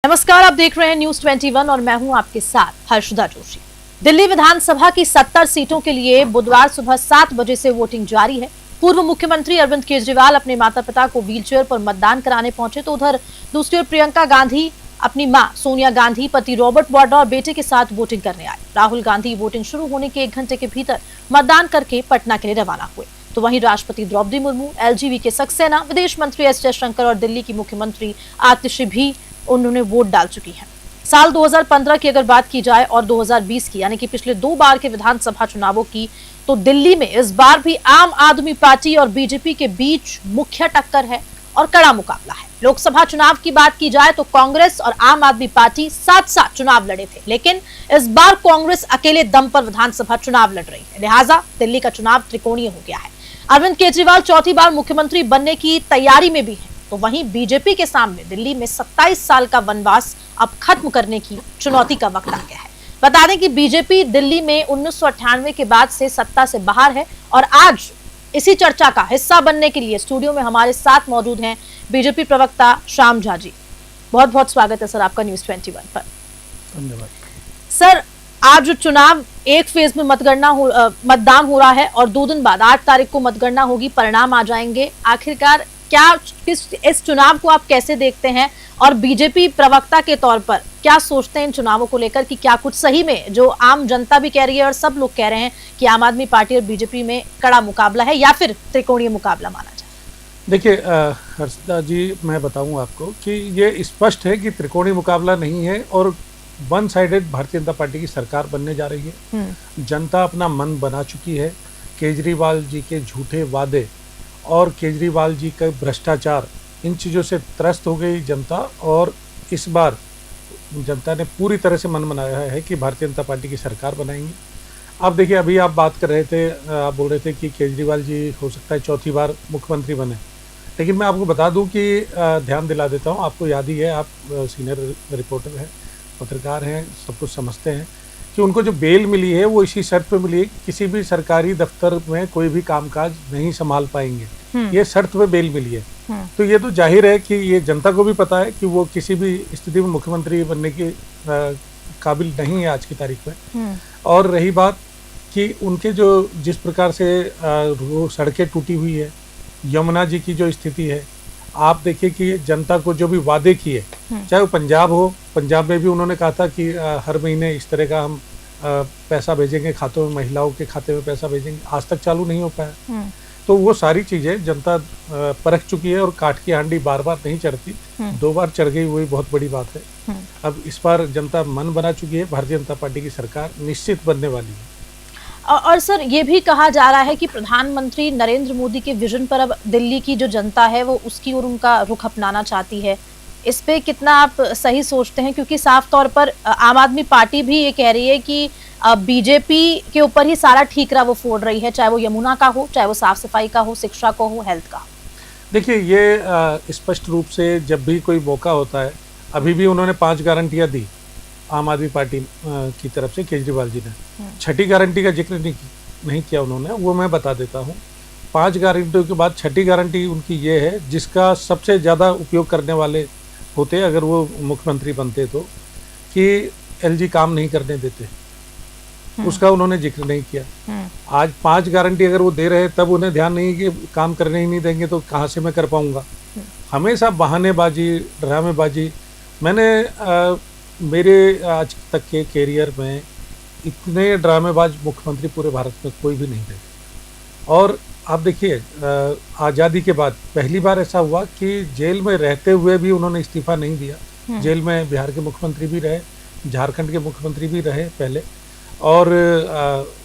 नमस्कार, आप देख रहे हैं न्यूज 21 और मैं हूं आपके साथ हर्षदा जोशी। दिल्ली विधानसभा की 70 सीटों के लिए बुधवार सुबह 7 बजे से वोटिंग जारी है। पूर्व मुख्यमंत्री अरविंद केजरीवाल अपने माता पिता को व्हीलचेयर पर मतदान कराने पहुंचे तो उधर दूसरी ओर प्रियंका गांधी अपनी मां सोनिया गांधी, पति रॉबर्ट वाड्रा और बेटे के साथ वोटिंग करने आए। राहुल गांधी वोटिंग शुरू होने के 1 घंटे के भीतर मतदान करके पटना के लिए रवाना हुए। तो वहीं राष्ट्रपति द्रौपदी मुर्मू, एलजीबी के सक्सेना, विदेश मंत्री एस जयशंकर और दिल्ली की मुख्यमंत्री आतिशी भी उन्होंने वोट डाल चुकी हैं। साल 2015 की अगर बात की जाए और 2020 की, यानी कि पिछले 2 बार के विधानसभा चुनावों की, तो दिल्ली में इस बार भी आम आदमी पार्टी और बीजेपी के बीच मुख्य टक्कर है और कड़ा मुकाबला है। लोकसभा चुनाव की बात की जाए तो कांग्रेस और आम आदमी पार्टी साथ साथ चुनाव लड़े थे, लेकिन इस बार कांग्रेस अकेले दम पर विधानसभा चुनाव लड़ रही है। लिहाजा दिल्ली का चुनाव त्रिकोणीय हो गया है। अरविंद केजरीवाल चौथी बार मुख्यमंत्री बनने की तैयारी में भी है, तो वहीं बीजेपी के सामने दिल्ली में 27 साल का वनवास अब खत्म करने की चुनौती का वक्त आ गया है। बता दें कि बीजेपी दिल्ली में 1998 के बाद से सत्ता से बाहर है और आज इसी चर्चा का हिस्सा बनने के लिए स्टूडियो में हमारे साथ मौजूद हैं बीजेपी प्रवक्ता श्याम झा जी। बहुत बहुत स्वागत है सर आपका न्यूज 21 पर। धन्यवाद सर, आज चुनाव एक फेज में मतदान हो रहा है और 2 दिन बाद 8 तारीख को मतगणना होगी, परिणाम आ जाएंगे। आखिरकार क्या इस चुनाव को आप कैसे देखते हैं और बीजेपी प्रवक्ता के तौर पर क्या सोचते हैं इन चुनावों को लेकर कि क्या कुछ सही में जो आम जनता भी कह रही है और सब लोग कह रहे हैं कि आम आदमी पार्टी और बीजेपी में कड़ा मुकाबला है या फिर त्रिकोणीय मुकाबला माना जाए? देखिए हर्षदा जी, मैं बताऊं आपको कि ये स्पष्ट है कि त्रिकोणीय मुकाबला नहीं है और one sided Bharatiya Janata party की सरकार बनने जा रही है। जनता अपना मन बना चुकी है। केजरीवाल जी के झूठे वादे और केजरीवाल जी का भ्रष्टाचार, इन चीज़ों से त्रस्त हो गई जनता और इस बार जनता ने पूरी तरह से मन बनाया है कि भारतीय जनता पार्टी की सरकार बनाएंगे। अब देखिए, अभी आप बात कर रहे थे, आप बोल रहे थे कि केजरीवाल जी हो सकता है चौथी बार मुख्यमंत्री बने, लेकिन मैं आपको बता दूं कि ध्यान दिला देता हूं, आपको याद ही है, आप सीनियर रिपोर्टर हैं, पत्रकार हैं, सब कुछ समझते हैं कि उनको जो बेल मिली है वो इसी शर्त पे मिली है कि किसी भी सरकारी दफ्तर में कोई भी कामकाज नहीं संभाल पाएंगे। ये शर्त पे बेल मिली है। तो ये तो जाहिर है कि ये जनता को भी पता है कि वो किसी भी स्थिति में मुख्यमंत्री बनने के काबिल नहीं है आज की तारीख में। और रही बात कि उनके जो जिस प्रकार से सड़कें टूटी हुई है, यमुना जी की जो स्थिति है, आप देखिए कि जनता को जो भी वादे किए, चाहे वो पंजाब हो, पंजाब में भी उन्होंने कहा था कि हर महीने इस तरह का हम पैसा भेजेंगे खातों में, महिलाओं के खाते में पैसा भेजेंगे, आज तक चालू नहीं हो पाया। तो वो सारी चीज़ें जनता परख चुकी है और काठ की हांडी बार बार नहीं चढ़ती, 2 बार चढ़ गई, वही बहुत बड़ी बात है। अब इस बार जनता मन बना चुकी है, भारतीय जनता पार्टी की सरकार निश्चित बनने वाली है। और सर, ये भी कहा जा रहा है कि प्रधानमंत्री नरेंद्र मोदी के विजन पर अब दिल्ली की जो जनता है वो उसकी ओर उनका रुख अपनाना चाहती है। इस पे कितना आप सही सोचते हैं? क्योंकि साफ तौर पर आम आदमी पार्टी भी ये कह रही है कि बीजेपी के ऊपर ही सारा ठीकरा वो फोड़ रही है, चाहे वो यमुना का हो, चाहे वो साफ सफाई का हो, शिक्षा का हो, हेल्थ का। देखिए, ये स्पष्ट रूप से जब भी कोई मौका होता है, अभी भी उन्होंने 5 गारंटियाँ दी आम आदमी पार्टी की तरफ से, केजरीवाल जी ने। 6ठी गारंटी का जिक्र नहीं किया उन्होंने, वो मैं बता देता हूँ। 5 गारंटियों के बाद 6ठी गारंटी उनकी ये है, जिसका सबसे ज़्यादा उपयोग करने वाले होते अगर वो मुख्यमंत्री बनते तो, कि एलजी काम नहीं करने देते, उसका उन्होंने जिक्र नहीं किया। आज 5 गारंटी अगर वो दे रहे हैं तब उन्हें ध्यान नहीं कि काम करने ही नहीं देंगे तो कहाँ से मैं कर पाऊँगा। हमेशा बहानेबाजी, ड्रामेबाजी। मैंने मेरे आज तक के कैरियर में इतने ड्रामेबाज मुख्यमंत्री पूरे भारत में कोई भी नहीं देखे। और आप देखिए, आज़ादी के बाद पहली बार ऐसा हुआ कि जेल में रहते हुए भी उन्होंने इस्तीफा नहीं दिया। जेल में बिहार के मुख्यमंत्री भी रहे, झारखंड के मुख्यमंत्री भी रहे पहले, और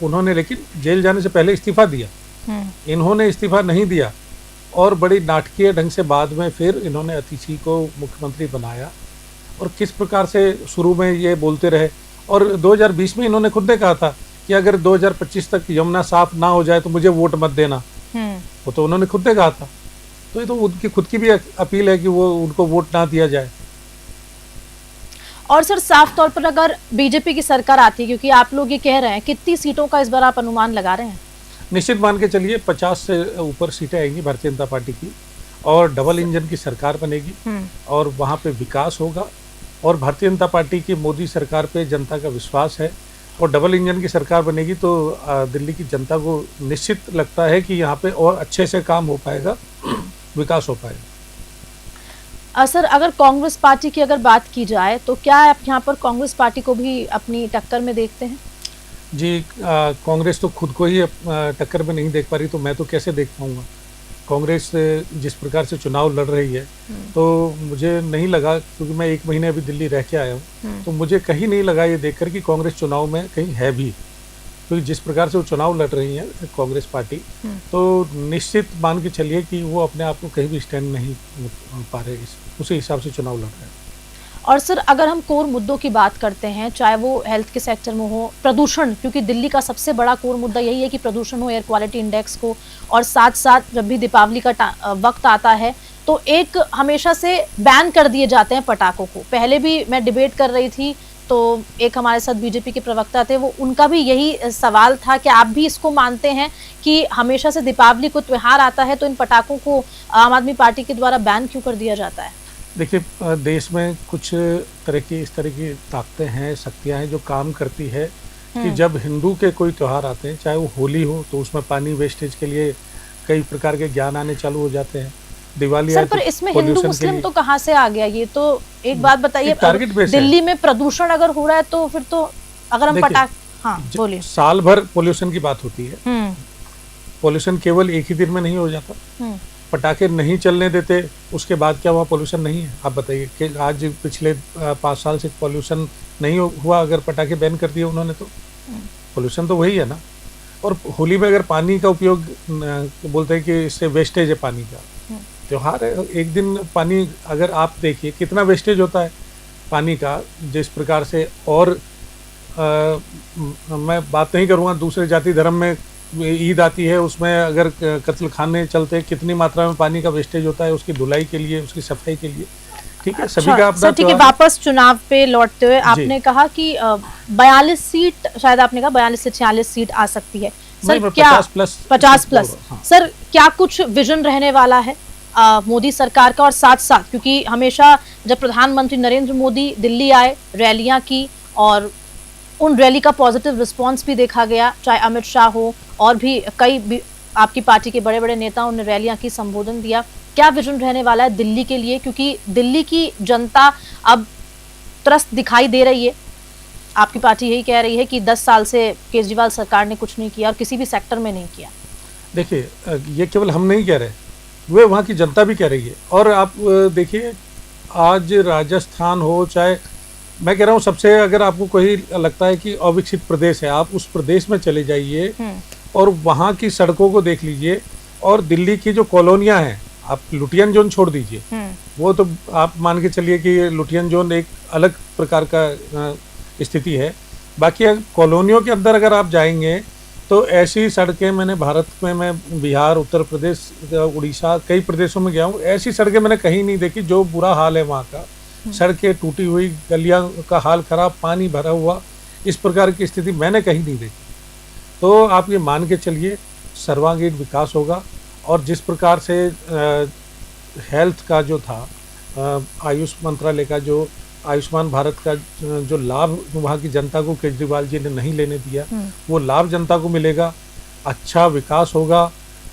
उन्होंने लेकिन जेल जाने से पहले इस्तीफा दिया। इन्होंने इस्तीफा नहीं दिया और बड़ी नाटकीय ढंग से बाद में फिर इन्होंने अतिशी को मुख्यमंत्री बनाया। और किस प्रकार से शुरू में ये बोलते रहे, और 2020 में इन्होंने खुद ने कहा था कि अगर 2025 तक यमुना साफ ना हो जाए तो मुझे वोट मत देना। वो तो उन्होंने खुद ने कहा था। तो ये तो उनकी खुद की भी अपील है कि वो उनको वोट ना दिया जाए। और सर, साफ तौर पर अगर बीजेपी की सरकार आती है, क्योंकि आप लोग ये कह रहे हैं, कितनी सीटों का इस बार आप अनुमान लगा रहे हैं? निश्चित मान के चलिए 50 से ऊपर सीटें आएंगी भारतीय जनता पार्टी की, और डबल इंजन की सरकार बनेगी और वहाँ पे विकास होगा और भारतीय जनता पार्टी की मोदी सरकार पे जनता का विश्वास है और डबल इंजन की सरकार बनेगी तो दिल्ली की जनता को निश्चित लगता है कि यहाँ पे और अच्छे से काम हो पाएगा, विकास हो पाएगा। सर, अगर कांग्रेस पार्टी की अगर बात की जाए तो क्या आप यहाँ पर कांग्रेस पार्टी को भी अपनी टक्कर में देखते हैं? जी, कांग्रेस तो खुद को ही टक्कर में नहीं देख पा रही, तो मैं तो कैसे देख पाऊंगा। कांग्रेस जिस प्रकार से चुनाव लड़ रही है तो मुझे नहीं लगा, क्योंकि मैं 1 महीने अभी दिल्ली रह के आया हूँ, तो मुझे कहीं नहीं लगा ये देखकर कि कांग्रेस चुनाव में कहीं है भी। क्योंकि जिस प्रकार से वो चुनाव लड़ रही है कांग्रेस पार्टी, तो निश्चित मान के चलिए कि वो अपने आप को कहीं भी स्टैंड नहीं पा रहे, उसी हिसाब से चुनाव लड़ रहे हैं। और सर, अगर हम कोर मुद्दों की बात करते हैं, चाहे वो हेल्थ के सेक्टर में हो, प्रदूषण, क्योंकि दिल्ली का सबसे बड़ा कोर मुद्दा यही है कि प्रदूषण हो, एयर क्वालिटी इंडेक्स को, और साथ साथ जब भी दीपावली का वक्त आता है तो एक हमेशा से बैन कर दिए जाते हैं पटाखों को। पहले भी मैं डिबेट कर रही थी तो एक हमारे साथ बीजेपी के प्रवक्ता थे, वो उनका भी यही सवाल था कि आप भी इसको मानते हैं कि हमेशा से दीपावली को त्योहार आता है तो इन पटाखों को आम आदमी पार्टी के द्वारा बैन क्यों कर दिया जाता है? देखिए, देश में कुछ इस तरह की ताकतें हैं, शक्तियां हैं जो काम करती है कि जब हिंदू के कोई त्यौहार आते हैं, चाहे वो होली हो, तो उसमें पानी वेस्टेज के लिए कई प्रकार के ज्ञान आने चालू हो जाते हैं। दिवाली सर, पर इसमें हिंदू मुस्लिम तो कहाँ से आ गया? ये तो एक बात बताइए, दिल्ली में प्रदूषण अगर हो रहा है तो फिर तो अगर हम हाँ बोलिए। साल भर पोल्यूशन की बात होती है, पोल्यूशन केवल एक ही दिन में नहीं हो जाता। पटाखे नहीं चलने देते, उसके बाद क्या वहाँ पोल्यूशन नहीं है? आप बताइए कि आज पिछले 5 साल से पोल्यूशन नहीं हुआ अगर पटाखे बैन कर दिए उन्होंने, तो पोल्यूशन तो वही है ना। और होली में अगर पानी का उपयोग बोलते हैं कि इससे वेस्टेज है पानी का, त्योहार है, एक दिन पानी अगर आप देखिए कितना वेस्टेज होता है पानी का, जिस प्रकार से। और मैं बात नहीं करूँगा दूसरे जाति धर्म में ईद आती है, उसमें अगर कत्ल खाने चलते कितनी मात्रा में पानी का वेस्टेज होता है उसकी धुलाई के लिए, उसकी सफाई के लिए। ठीक है, सभी का अपना। ठीक है, वापस चुनाव पे लौटते हुए आपने कहा कि 42 सीट, शायद आपने कहा 42 से 46 सीट आ सकती है। सर, क्या 50 प्लस? हाँ। सर, क्या कुछ विजन रहने वाला है मोदी सरकार का? और साथ साथ, क्योंकि हमेशा जब प्रधानमंत्री नरेंद्र मोदी दिल्ली आए, रैलियां की, और उन रैली का पॉजिटिव रिस्पांस भी देखा गया, चाहे अमित शाह हो और भी कई आपकी पार्टी के बड़े बड़े नेताओं ने रैलियां की, संबोधन दिया। क्या विजन रहने वाला है दिल्ली के लिए, क्योंकि दिल्ली की जनता अब त्रस्त दिखाई दे रही है? आपकी पार्टी यही कह रही है कि 10 साल से केजरीवाल सरकार ने कुछ नहीं किया और किसी भी सेक्टर में नहीं किया। देखिए, ये केवल हम नहीं कह रहे, वे वहाँ की जनता भी कह रही है। और आप देखिए, आज राजस्थान हो, चाहे मैं कह रहा हूँ सबसे, अगर आपको कोई लगता है कि अविकसित प्रदेश है, आप उस प्रदेश में चले जाइए और वहाँ की सड़कों को देख लीजिए। और दिल्ली की जो कॉलोनियाँ हैं, आप लुटियन जोन छोड़ दीजिए, वो तो आप मान के चलिए कि लुटियन जोन एक अलग प्रकार का स्थिति है। बाकी कॉलोनियों के अंदर अगर आप जाएंगे तो ऐसी सड़कें मैंने भारत में, मैं बिहार, उत्तर प्रदेश, उड़ीसा, कई प्रदेशों में गया हूँ, ऐसी सड़कें मैंने कहीं नहीं देखी जो बुरा हाल है वहाँ का। सड़कें टूटी हुई, गलियाँ का हाल खराब, पानी भरा हुआ, इस प्रकार की स्थिति मैंने कहीं नहीं देखी। तो आप ये मान के चलिए सर्वांगीण विकास होगा। और जिस प्रकार से हेल्थ का जो था, आयुष मंत्रालय का जो आयुष्मान भारत का जो लाभ वहाँ की जनता को केजरीवाल जी ने नहीं लेने दिया, वो लाभ जनता को मिलेगा, अच्छा विकास होगा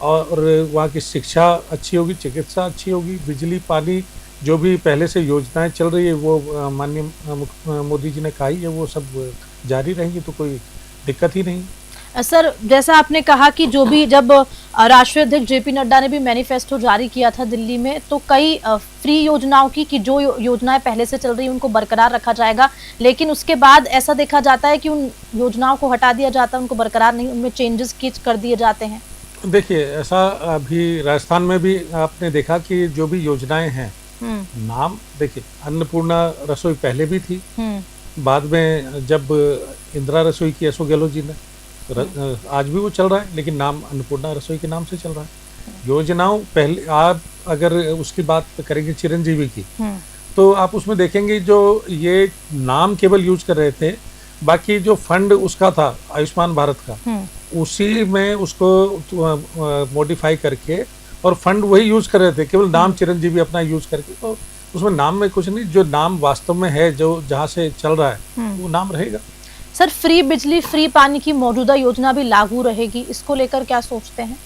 और वहाँ की शिक्षा अच्छी होगी, चिकित्सा अच्छी होगी, बिजली, पानी, जो भी पहले से योजनाएं चल रही है वो माननीय मोदी जी ने कही है, वो सब जारी रहेंगी, तो कोई दिक्कत ही नहीं। सर, जैसा आपने कहा कि जो भी, जब राष्ट्रीय अध्यक्ष जेपी नड्डा ने भी मैनिफेस्टो जारी किया था दिल्ली में, तो कई फ्री योजनाओं की कि जो योजनाएं पहले से चल रही हैं उनको बरकरार रखा जाएगा, लेकिन उसके बाद ऐसा देखा जाता है कि उन योजनाओं को हटा दिया जाता है, उनको बरकरार नहीं, उनमें चेंजेस कर दिए जाते हैं। देखिए, ऐसा अभी राजस्थान में भी आपने देखा कि जो भी योजनाएं हैं, नाम देखिए, अन्नपूर्णा रसोई पहले भी थी, बाद में जब इंदिरा रसोई की अशोक गहलोत जी ने, आज भी वो चल रहा है, लेकिन नाम अन्नपूर्णा रसोई के नाम से चल रहा है। योजनाओं पहले, आप अगर उसकी बात करेंगे चिरंजीवी की, तो आप उसमें देखेंगे जो ये नाम केवल यूज कर रहे थे, बाकी जो फंड उसका था आयुष्मान भारत का, उसी में उसको मॉडिफाई करके और फंड वही यूज कर रहे थे, केवल नाम चिरंजीवी अपना यूज करके। तो उसमें नाम में कुछ नहीं, जो नाम वास्तव में है, जो जहाँ से चल रहा है वो नाम रहेगा। सर, फ्री बिजली फ्री पानी की मौजूदा योजना भी लागू रहेगी, इसको लेकर क्या सोचते हैं?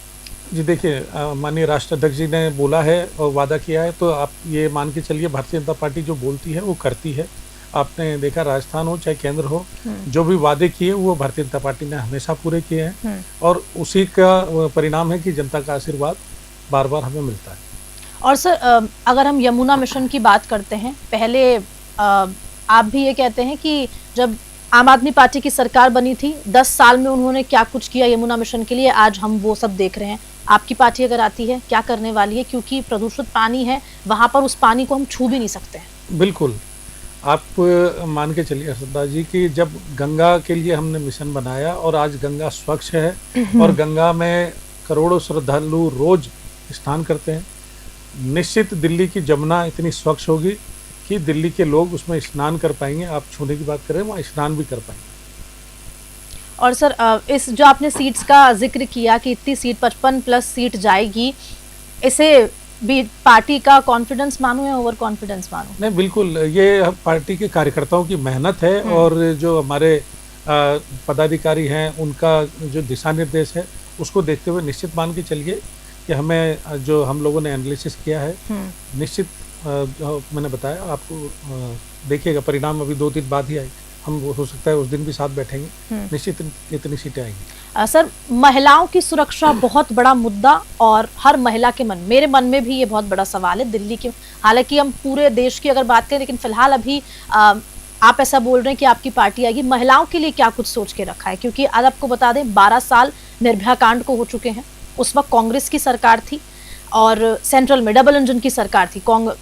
जी देखिए, माननीय राष्ट्राध्यक्ष जी ने बोला है और वादा किया है, तो आप ये मान के चलिए भारतीय जनता पार्टी जो बोलती है वो करती है। आपने देखा, राजस्थान हो चाहे केंद्र हो, जो भी वादे किए वो भारतीय जनता पार्टी ने हमेशा पूरे किए हैं, और उसी का परिणाम है कि जनता का आशीर्वाद बार बार हमें मिलता है। और सर, अगर हम यमुना मिशन की बात करते हैं, पहले आप भी ये कहते हैं कि जब आम आदमी पार्टी की सरकार बनी थी 10 साल में उन्होंने क्या कुछ किया यमुना मिशन के लिए, आज हम वो सब देख रहे हैं। आपकी पार्टी अगर आती है, क्या करने वाली है? क्योंकि प्रदूषित पानी है वहां पर, उस पानी को हम छू भी नहीं सकते हैं। बिल्कुल, आप मान के चलिए हर्षदा जी कि जब गंगा के लिए हमने मिशन बनाया और आज गंगा स्वच्छ है और गंगा में करोड़ों श्रद्धालु रोज स्नान करते हैं, निश्चित दिल्ली की जमुना इतनी स्वच्छ होगी कि दिल्ली के लोग उसमें स्नान कर पाएंगे। आप छूने की बात करें, वहाँ स्नान भी कर पाएंगे। और सर, इस जो आपने सीट्स का जिक्र किया कि इतनी सीट 55 प्लस सीट जाएगी, इसे भी पार्टी का कॉन्फिडेंस मानो या ओवर कॉन्फिडेंस मानो? नहीं, बिल्कुल, ये पार्टी के कार्यकर्ताओं की मेहनत है और जो हमारे पदाधिकारी हैं उनका जो दिशा निर्देश है उसको देखते हुए निश्चित मान के चलिए कि हमें, जो हम लोगों ने एनालिसिस किया है, निश्चित जो मैंने बताया आपको, देखिएगा परिणाम अभी 2 दिन बाद ही आए। हम हो सकता है उस दिन भी साथ बैठेंगे, निश्चित इतनी सीटें आएंगी। सर, महिलाओं की सुरक्षा बहुत बड़ा मुद्दा, और हर महिला के मन, मेरे मन में भी ये बहुत बड़ा सवाल है दिल्ली के। हालांकि हम पूरे देश की अगर बात करें, लेकिन फिलहाल अभी आप ऐसा बोल रहे हैं कि आपकी पार्टी आएगी, महिलाओं के लिए क्या कुछ सोच के रखा है? क्योंकि आज आपको बता दें 12 साल निर्भया कांड को हो चुके हैं। उस वक्त कांग्रेस की सरकार थी और सेंट्रल में डबल इंजन की सरकार थी,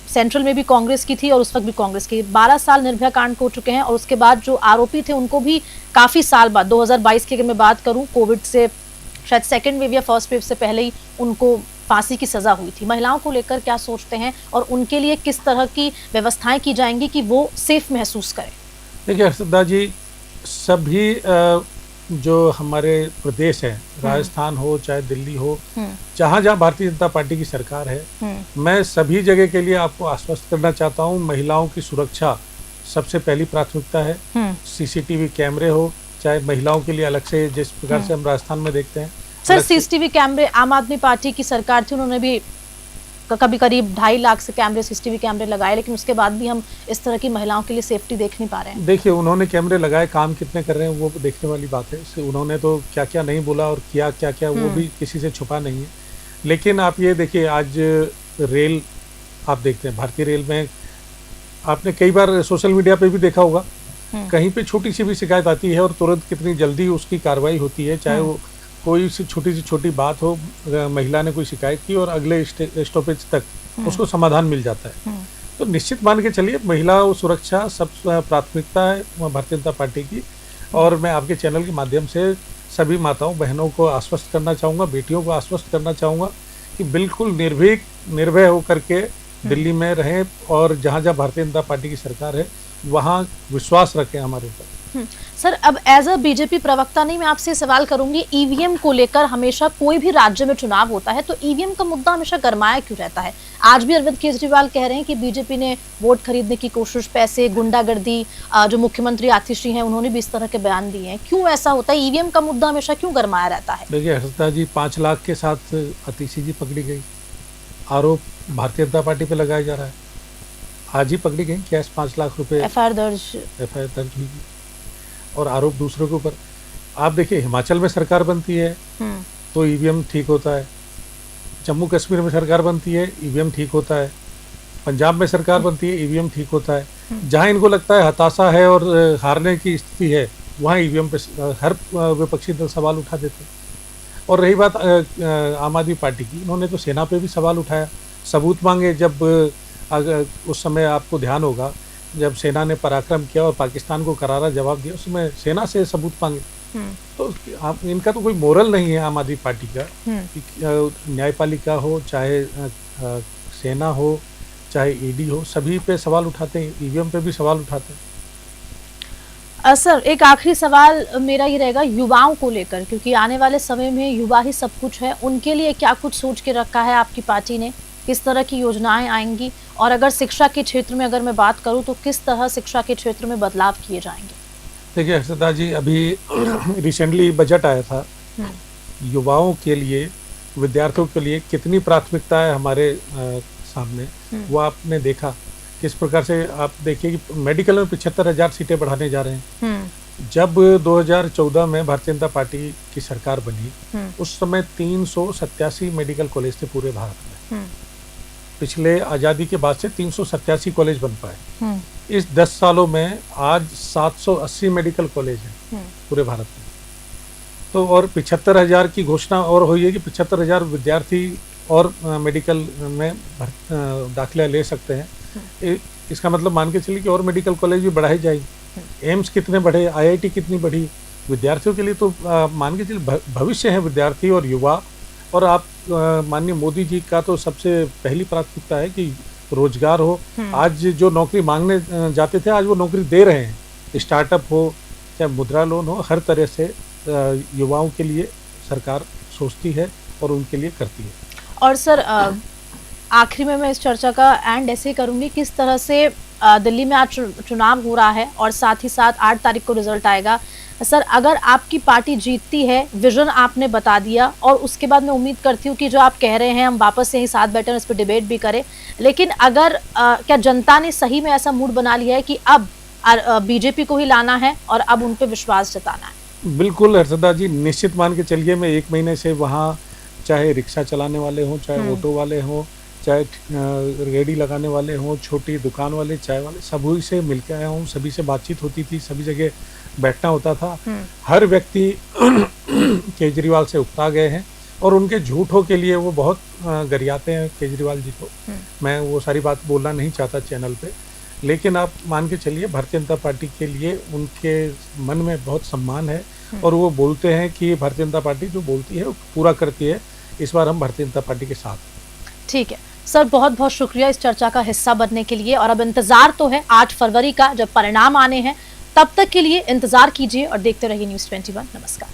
सेंट्रल में भी कांग्रेस की थी और उस वक्त भी कांग्रेस की। 12 साल निर्भया कांड को हो चुके हैं, और उसके बाद जो आरोपी थे उनको भी काफी साल बाद, 2022 की अगर मैं बात करूं, कोविड से शायद सेकेंड वेव या फर्स्ट वेव से पहले ही उनको फांसी की सजा हुई थी। महिलाओं को लेकर क्या सोचते हैं और उनके लिए किस तरह की व्यवस्थाएं की जाएंगी कि वो सेफ महसूस करें? देखिए हर्षदा जी, सभी जो हमारे प्रदेश है, राजस्थान हो चाहे दिल्ली हो, जहाँ जहाँ भारतीय जनता पार्टी की सरकार है, मैं सभी जगह के लिए आपको आश्वस्त करना चाहता हूँ, महिलाओं की सुरक्षा सबसे पहली प्राथमिकता है। सीसीटीवी कैमरे हो, चाहे महिलाओं के लिए अलग से, जिस प्रकार से हम राजस्थान में देखते हैं। सर, सीसीटीवी कैमरे, आम आदमी पार्टी की सरकार थी, उन्होंने भी कभी करीब 2.5 लाख से कैमरे, सीसीटीवी कैमरे लगाए, लेकिन उसके बाद भी हम इस तरह की महिलाओं के लिए सेफ्टी देख नहीं पा रहे हैं। देखिए, उन्होंने कैमरे लगाए, काम कितने कर रहे हैं वो देखने वाली बात है। उन्होंने तो क्या क्या नहीं बोला और किया क्या क्या, वो भी किसी से छुपा नहीं है। लेकिन आप ये देखिए, आज रेल आप देखते हैं, भारतीय रेल में आपने कई बार सोशल मीडिया पे भी देखा होगा, कहीं पे छोटी सी भी शिकायत आती है और तुरंत कितनी जल्दी उसकी कार्रवाई होती है। चाहे वो कोई सी छोटी बात हो, महिला ने कोई शिकायत की और अगले स्टॉपेज तक उसको समाधान मिल जाता है। तो निश्चित मान के चलिए, महिला सुरक्षा सब प्राथमिकता है भारतीय जनता पार्टी की। और मैं आपके चैनल के माध्यम से सभी माताओं बहनों को आश्वस्त करना चाहूँगा, बेटियों को आश्वस्त करना चाहूँगा कि बिल्कुल निर्भय होकर के दिल्ली में रहें, और जहाँ जहाँ भारतीय जनता पार्टी की सरकार है वहाँ विश्वास रखें हमारे ऊपर। सर, अब एज अ बीजेपी प्रवक्ता नहीं, मैं आपसे सवाल करूंगी, ईवीएम को लेकर हमेशा कोई भी राज्य में चुनाव होता है तो ईवीएम का मुद्दा हमेशा गरमाया क्यों रहता है? आज भी अरविंद केजरीवाल कह रहे हैं कि बीजेपी ने वोट खरीदने की कोशिश, पैसे, गुंडागर्दी, जो मुख्यमंत्री आतिशी हैं उन्होंने भी इस तरह के बयान दिए हैं। क्यों ऐसा होता है? ईवीएम का मुद्दा हमेशा क्यों गरमाया रहता है? देखिए हर्षदा जी, 5 लाख के साथ आतिशी जी पकड़ी गई, आरोप भारतीय जनता पार्टी पे लगाया जा रहा है। आज ही पकड़ी गई, कैश 5 लाख रुपए, एफआईआर दर्ज हुई और आरोप दूसरों के ऊपर। आप देखिए, हिमाचल में सरकार बनती है तो ईवीएम ठीक होता है, जम्मू कश्मीर में सरकार बनती है ईवीएम ठीक होता है, पंजाब में सरकार बनती है ईवीएम ठीक होता है। जहां इनको लगता है हताशा है और हारने की स्थिति है, वहां ईवीएम पे हर विपक्षी दल सवाल उठा देते हैं। और रही बात आम आदमी पार्टी की, उन्होंने तो सेना पे भी सवाल उठाया, सबूत मांगे। जब उस समय आपको ध्यान होगा, जब सेना ने पराक्रम किया और पाकिस्तान को करारा जवाब दिया, उसमें सेना से सबूत मांगे। तो इनका तो कोई मोरल नहीं है आम आदमी पार्टी का, न्यायपालिका हो चाहे सेना हो चाहे ईडी हो, सभी पे सवाल उठाते हैं, ईवीएम पे भी सवाल उठाते हैं। सर, एक आखिरी सवाल मेरा ये रहेगा युवाओं को लेकर, क्योंकि आने वाले समय में युवा ही सब कुछ है, उनके लिए क्या कुछ सोच के रखा है आपकी पार्टी ने? किस तरह की योजनाएं आएंगी और अगर शिक्षा के क्षेत्र में अगर मैं बात करूं तो किस तरह शिक्षा के क्षेत्र में बदलाव किए जाएंगे? देखिए हर्षदा जी, अभी रिसेंटली बजट आया था। युवाओं के लिए, विद्यार्थियों के लिए कितनी प्राथमिकता है हमारे सामने, वो आपने देखा। किस प्रकार से आप देखिए कि मेडिकल में 75,000 सीटें बढ़ाने जा रहे हैं। जब 2014 में भारतीय जनता पार्टी की सरकार बनी, उस समय 387 मेडिकल कॉलेज थे पूरे भारत में। पिछले आज़ादी के बाद से 387 कॉलेज बन पाए। इस 10 सालों में आज 780 मेडिकल कॉलेज हैं पूरे भारत में। तो और 75,000 की घोषणा और हुई है कि 75,000 विद्यार्थी और मेडिकल में दाखिला ले सकते हैं। इसका मतलब मान के चलिए कि और मेडिकल कॉलेज भी बढ़ाई जाएगी। एम्स कितने बढ़े, IIT कितनी बढ़ी। विद्यार्थियों के लिए तो मान के चलिए भविष्य है विद्यार्थी और युवा। और आप माननीय मोदी जी का तो सबसे पहली प्राथमिकता है कि रोजगार हो। आज जो नौकरी मांगने जाते थे, आज वो नौकरी दे रहे हैं। स्टार्टअप हो चाहे मुद्रा लोन हो, हर तरह से युवाओं के लिए सरकार सोचती है और उनके लिए करती है। और सर आखिरी में मैं इस चर्चा का एंड ऐसे करूंगी, किस तरह से दिल्ली में आज चुनाव हो रहा है और साथ ही साथ 8 तारीख को रिजल्ट आएगा। सर अगर आपकी पार्टी जीतती है, विजन आपने बता दिया, और उसके बाद मैं उम्मीद करती हूँ कि जो आप कह रहे हैं हम वापस से ही साथ बैठे और इस पर डिबेट भी करें। लेकिन अगर क्या जनता ने सही में ऐसा मूड बना लिया है कि अब बीजेपी को ही लाना है और अब उन पर विश्वास जताना है? बिल्कुल हर्षदा जी, निश्चित मान के चलिए। मैं 1 महीने से वहाँ, चाहे रिक्शा चलाने वाले हों, चाहे ऑटो वाले हों, चाहे रेडी लगाने वाले हों, छोटी दुकान वाले, चाय वाले, सभी से मिल के आया हूँ। सभी से बातचीत होती थी, सभी जगह बैठना होता था। हर व्यक्ति केजरीवाल से उकता गए हैं और उनके झूठों के लिए वो बहुत गरियाते हैं केजरीवाल जी को। मैं वो सारी बात बोलना नहीं चाहता चैनल पे, लेकिन आप मान के चलिए भारतीय जनता पार्टी के लिए उनके मन में बहुत सम्मान है और वो बोलते हैं कि भारतीय जनता पार्टी जो बोलती है वो पूरा करती है। इस बार हम भारतीय जनता पार्टी के साथ हैं। ठीक है सर, बहुत बहुत शुक्रिया इस चर्चा का हिस्सा बनने के लिए। और अब इंतजार तो है 8 फरवरी का, जब परिणाम आने हैं। तब तक के लिए इंतजार कीजिए और देखते रहिए News 21। नमस्कार।